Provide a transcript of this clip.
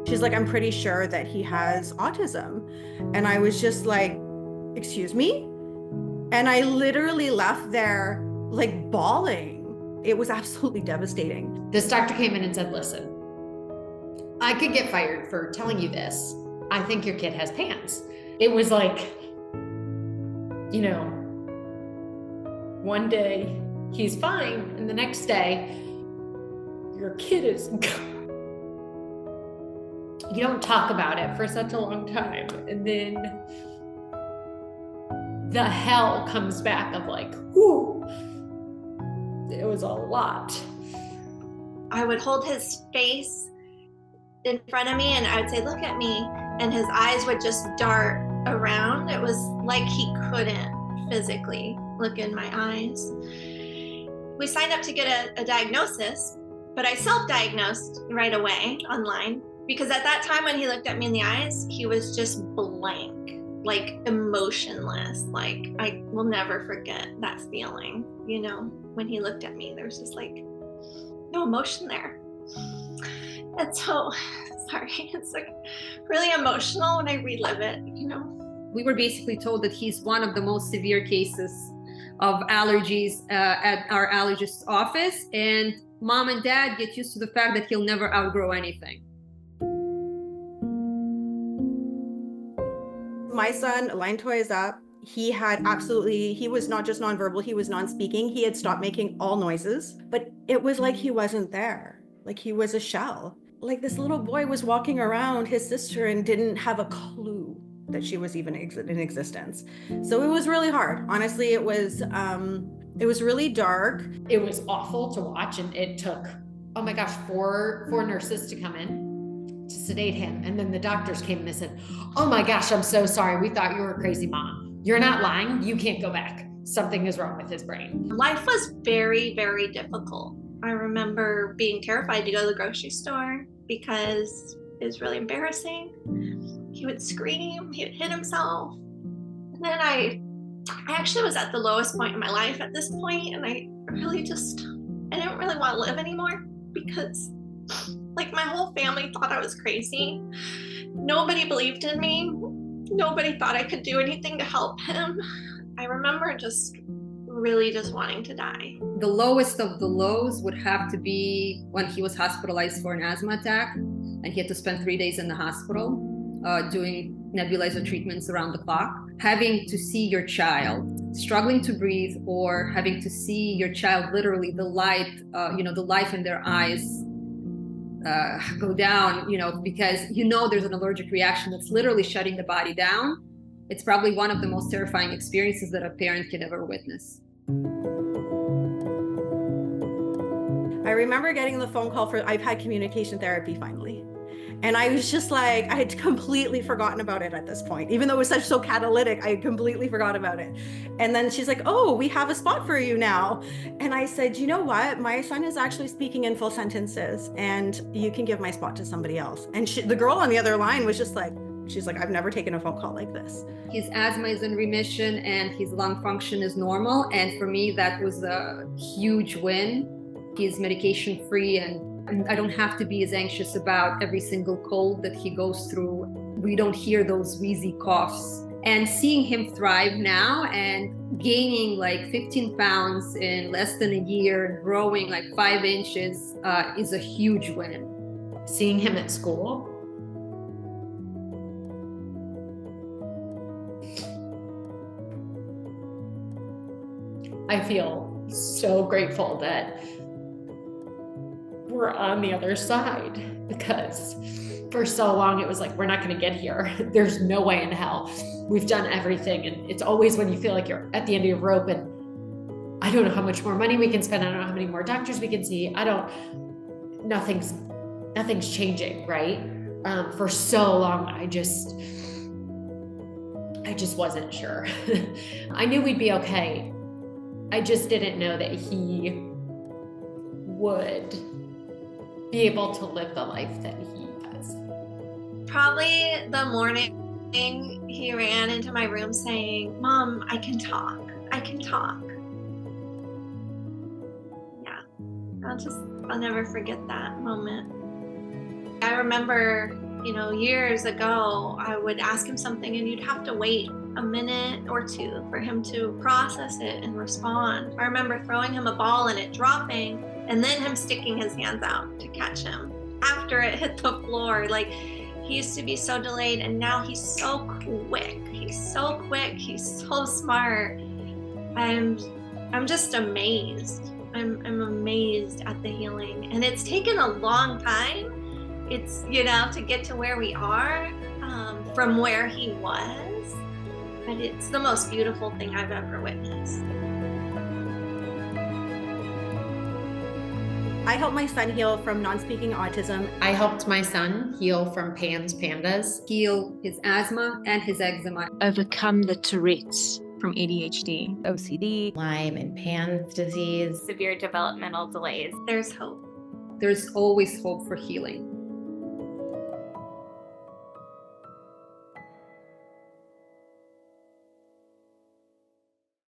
She's like, I'm pretty sure that he has autism. And I was just like, excuse me? And I literally left there like bawling. It was absolutely devastating. This doctor came in and said, listen, I could get fired for telling you this. I think your kid has PANDAS. It was like, you know, one day he's fine, and the next day your kid is gone. You don't talk about it for such a long time, and then the hell comes back of like, whoo, it was a lot. I would hold his face in front of me and I would say, look at me, and his eyes would just dart around. It was like he couldn't physically look in my eyes. We signed up to get a diagnosis, but I self-diagnosed right away online, because at that time when he looked at me in the eyes, he was just blank, like emotionless. Like, I will never forget that feeling, you know, when he looked at me, there was just like no emotion there. And so, sorry, it's like really emotional when I relive it, you know. We were basically told that he's one of the most severe cases of allergies at our allergist's office, and mom and dad get used to the fact that he'll never outgrow anything. My son, line toys up, he was not just nonverbal, he was non-speaking. He had stopped making all noises, but it was like he wasn't there. Like he was a shell. Like this little boy was walking around his sister and didn't have a clue that she was even in existence. So it was really hard. Honestly, it was really dark. It was awful to watch, and it took, oh my gosh, four nurses to come in to sedate him. And then the doctors came and they said, oh my gosh, I'm so sorry. We thought you were a crazy mom. You're not lying. You can't go back. Something is wrong with his brain. Life was very, very difficult. I remember being terrified to go to the grocery store because it was really embarrassing. He would scream, he would hit himself. And then I actually was at the lowest point in my life at this point, and I didn't really want to live anymore, because like my whole family thought I was crazy. Nobody believed in me. Nobody thought I could do anything to help him. I remember just really just wanting to die. The lowest of the lows would have to be when he was hospitalized for an asthma attack, and he had to spend 3 days in the hospital doing nebulizer treatments around the clock. Having to see your child struggling to breathe, or having to see your child literally the light, the life in their eyes go down, because there's an allergic reaction that's literally shutting the body down. It's probably one of the most terrifying experiences that a parent can ever witness. I remember getting the phone call I've had communication therapy finally. And I was just like, I had completely forgotten about it at this point. Even though it was so catalytic, I completely forgot about it. And then she's like, oh, we have a spot for you now. And I said, you know what? My son is actually speaking in full sentences, and you can give my spot to somebody else. And the girl on the other line was just like, she's like, I've never taken a phone call like this. His asthma is in remission and his lung function is normal. And for me, that was a huge win. He's medication free, and I don't have to be as anxious about every single cold that he goes through. We don't hear those wheezy coughs. And seeing him thrive now and gaining like 15 pounds in less than a year, growing like 5 inches is a huge win. Seeing him at school, I feel so grateful that we're on the other side, because for so long it was like, we're not going to get here. There's no way in hell. We've done everything. And it's always when you feel like you're at the end of your rope, and I don't know how much more money we can spend. I don't know how many more doctors we can see. Nothing's changing, right? For so long, I just wasn't sure. I knew we'd be okay. I just didn't know that he would be able to live the life that he does. Probably the morning he ran into my room saying, Mom, I can talk. I can talk. Yeah, I'll never forget that moment. I remember Years ago, I would ask him something and you'd have to wait a minute or two for him to process it and respond. I remember throwing him a ball and it dropping, and then him sticking his hands out to catch him after it hit the floor. Like, he used to be so delayed, and now he's so quick. He's so quick. He's so smart. I'm just amazed. I'm amazed at the healing, and it's taken a long time. It's, to get to where we are from where he was, but it's the most beautiful thing I've ever witnessed. I helped my son heal from non-speaking autism. I helped my son heal from PANDAS. Heal his asthma and his eczema. Overcome the Tourette from ADHD, OCD, Lyme and PANS disease, severe developmental delays. There's hope. There's always hope for healing.